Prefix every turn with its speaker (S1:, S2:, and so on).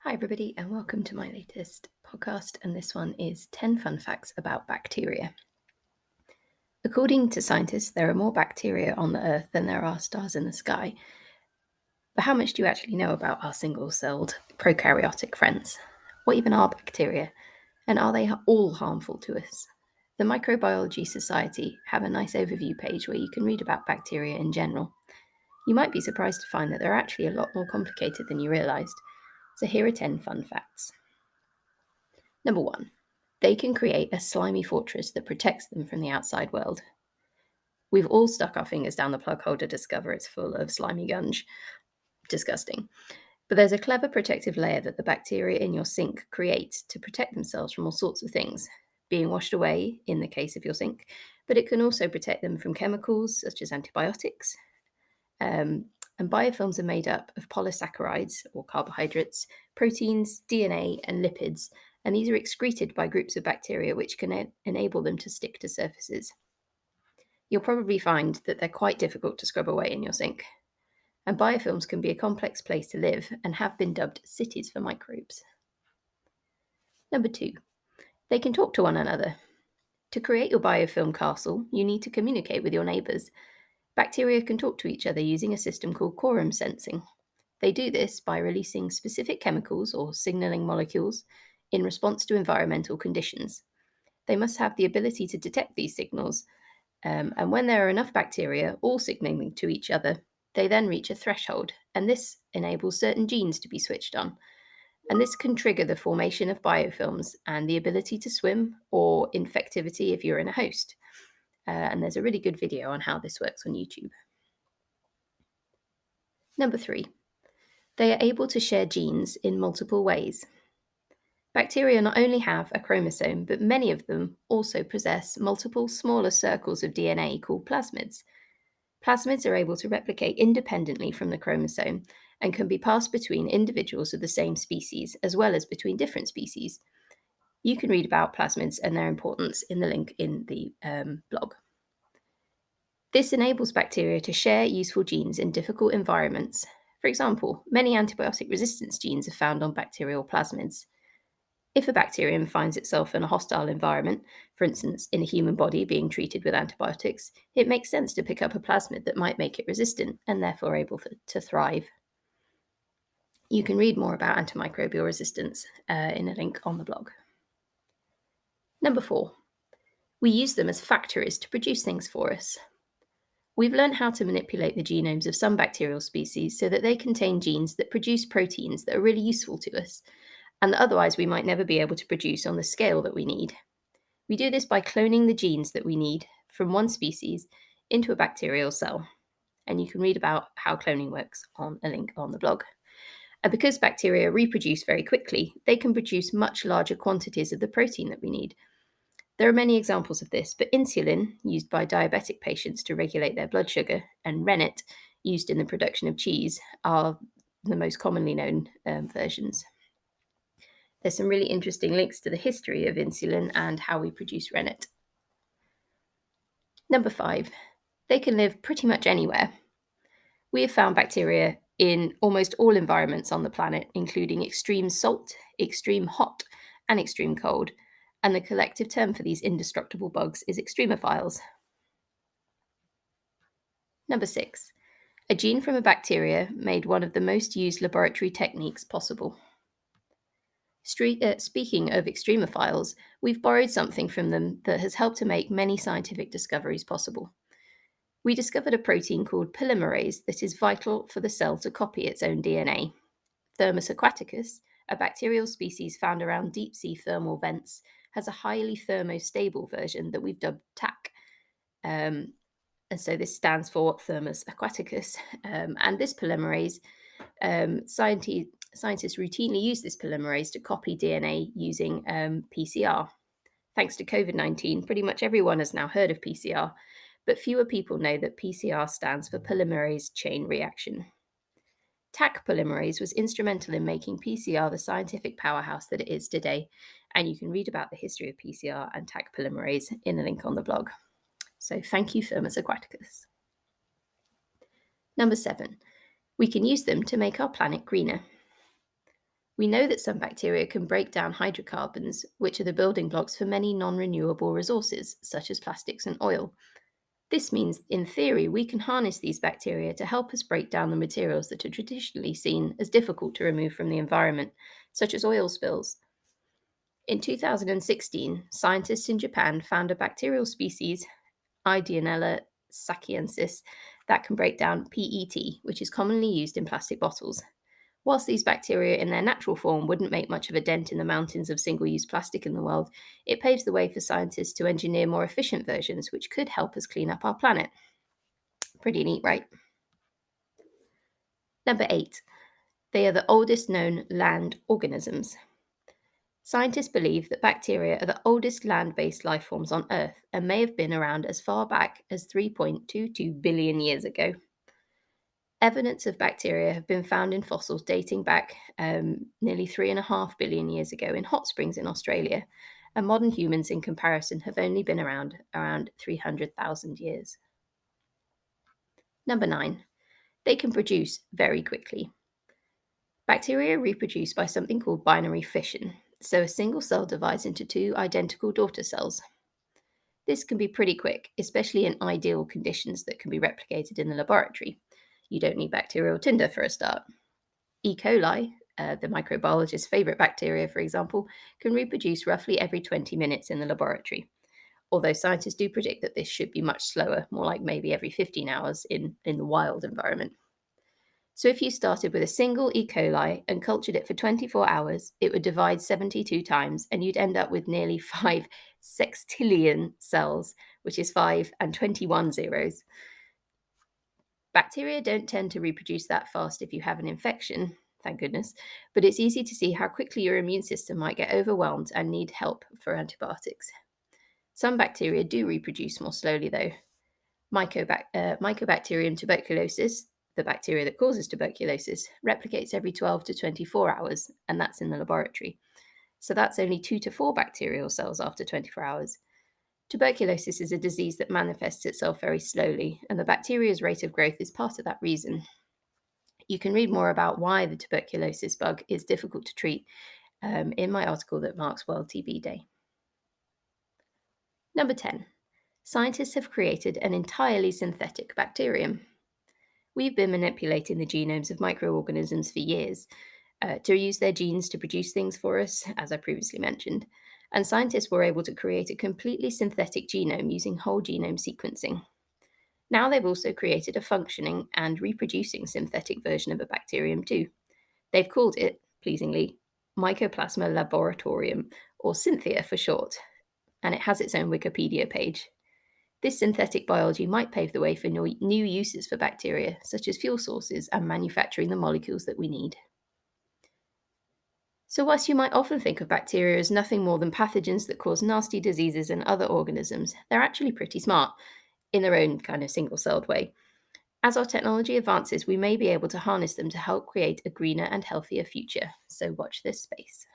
S1: Hi, everybody, and welcome to my latest podcast. And this one is 10 fun facts about bacteria. According to scientists, there are more bacteria on the Earth than there are stars in the sky. But how much do you actually know about our single celled prokaryotic friends? What even are bacteria? And are they all harmful to us? The Microbiology Society have a nice overview page where you can read about bacteria in general. You might be surprised to find that they're actually a lot more complicated than you realised. So here are 10 fun facts. Number 1. They can create a slimy fortress that protects them from the outside world. We've all stuck our fingers down the plug hole to discover it's full of slimy gunge. Disgusting. But there's a clever protective layer that the bacteria in your sink create to protect themselves from all sorts of things, being washed away in the case of your sink, but it can also protect them from chemicals such as antibiotics. And biofilms are made up of polysaccharides or carbohydrates, proteins, DNA, and lipids, and these are excreted by groups of bacteria which can enable them to stick to surfaces. You'll probably find that they're quite difficult to scrub away in your sink. And biofilms can be a complex place to live and have been dubbed cities for microbes. Number 2, they can talk to one another. To create your biofilm castle, you need to communicate with your neighbours. Bacteria can talk to each other using a system called quorum sensing. They do this by releasing specific chemicals or signaling molecules in response to environmental conditions. They must have the ability to detect these signals, and when there are enough bacteria all signaling to each other, they then reach a threshold, and this enables certain genes to be switched on. And this can trigger the formation of biofilms and the ability to swim or infectivity if you're in a host. And there's a really good video on how this works on YouTube. Number 3, they are able to share genes in multiple ways. Bacteria not only have a chromosome, but many of them also possess multiple smaller circles of DNA called plasmids. Plasmids are able to replicate independently from the chromosome and can be passed between individuals of the same species, as well as between different species. You can read about plasmids and their importance in the link in the blog. This enables bacteria to share useful genes in difficult environments. For example, many antibiotic resistance genes are found on bacterial plasmids. If a bacterium finds itself in a hostile environment, for instance, in a human body being treated with antibiotics, it makes sense to pick up a plasmid that might make it resistant and therefore able to thrive. You can read more about antimicrobial resistance in a link on the blog. Number 4, we use them as factories to produce things for us. We've learned how to manipulate the genomes of some bacterial species so that they contain genes that produce proteins that are really useful to us, and that otherwise we might never be able to produce on the scale that we need. We do this by cloning the genes that we need from one species into a bacterial cell. And you can read about how cloning works on a link on the blog. And because bacteria reproduce very quickly, they can produce much larger quantities of the protein that we need. There are many examples of this, but insulin, used by diabetic patients to regulate their blood sugar, and rennet, used in the production of cheese, are the most commonly known versions. There's some really interesting links to the history of insulin and how we produce rennet. Number 5, they can live pretty much anywhere. We have found bacteria in almost all environments on the planet, including extreme salt, extreme hot, and extreme cold. And the collective term for these indestructible bugs is extremophiles. Number 6, a gene from a bacteria made one of the most used laboratory techniques possible. Speaking of extremophiles, we've borrowed something from them that has helped to make many scientific discoveries possible. We discovered a protein called polymerase that is vital for the cell to copy its own DNA. Thermus aquaticus, a bacterial species found around deep-sea thermal vents, has a highly thermostable version that we've dubbed TAC. And so this stands for Thermus aquaticus. And this polymerase, scientists routinely use this polymerase to copy DNA using PCR. Thanks to COVID-19, pretty much everyone has now heard of PCR, but fewer people know that PCR stands for polymerase chain reaction. Taq polymerase was instrumental in making PCR the scientific powerhouse that it is today, and you can read about the history of PCR and Taq polymerase in a link on the blog. So thank you, Thermus aquaticus. Number 7, we can use them to make our planet greener. We know that some bacteria can break down hydrocarbons, which are the building blocks for many non renewable resources, such as plastics and oil. This means, in theory, we can harness these bacteria to help us break down the materials that are traditionally seen as difficult to remove from the environment, such as oil spills. In 2016, scientists in Japan found a bacterial species, Ideonella sakiensis, that can break down PET, which is commonly used in plastic bottles. Whilst these bacteria in their natural form wouldn't make much of a dent in the mountains of single use plastic in the world, it paves the way for scientists to engineer more efficient versions which could help us clean up our planet. Pretty neat, right? Number 8. They are the oldest known land organisms. Scientists believe that bacteria are the oldest land based life forms on Earth and may have been around as far back as 3.22 billion years ago. Evidence of bacteria have been found in fossils dating back nearly 3.5 billion years ago in hot springs in Australia, and modern humans, in comparison, have only been around 300,000 years. Number 9. They can produce very quickly. Bacteria reproduce by something called binary fission, so a single cell divides into two identical daughter cells. This can be pretty quick, especially in ideal conditions that can be replicated in the laboratory. You don't need bacterial tinder for a start. E. coli, the microbiologist's favourite bacteria, for example, can reproduce roughly every 20 minutes in the laboratory, although scientists do predict that this should be much slower, more like maybe every 15 hours in the wild environment. So if you started with a single E. coli and cultured it for 24 hours, it would divide 72 times, and you'd end up with nearly 5 sextillion cells, which is 5 and 21 zeros. Bacteria don't tend to reproduce that fast if you have an infection, thank goodness, but it's easy to see how quickly your immune system might get overwhelmed and need help for antibiotics. Some bacteria do reproduce more slowly, though. Mycobacterium tuberculosis, the bacteria that causes tuberculosis, replicates every 12 to 24 hours, and that's in the laboratory. So that's only 2 to 4 bacterial cells after 24 hours. Tuberculosis is a disease that manifests itself very slowly, and the bacteria's rate of growth is part of that reason. You can read more about why the tuberculosis bug is difficult to treat in my article that marks World TB Day. Number 10. Scientists have created an entirely synthetic bacterium. We've been manipulating the genomes of microorganisms for years to use their genes to produce things for us, as I previously mentioned. And scientists were able to create a completely synthetic genome using whole genome sequencing. Now they've also created a functioning and reproducing synthetic version of a bacterium too. They've called it, pleasingly, Mycoplasma laboratorium, or Synthia for short, and it has its own Wikipedia page. This synthetic biology might pave the way for new uses for bacteria, such as fuel sources and manufacturing the molecules that we need. So whilst you might often think of bacteria as nothing more than pathogens that cause nasty diseases in other organisms, they're actually pretty smart, in their own kind of single-celled way. As our technology advances, we may be able to harness them to help create a greener and healthier future. So watch this space.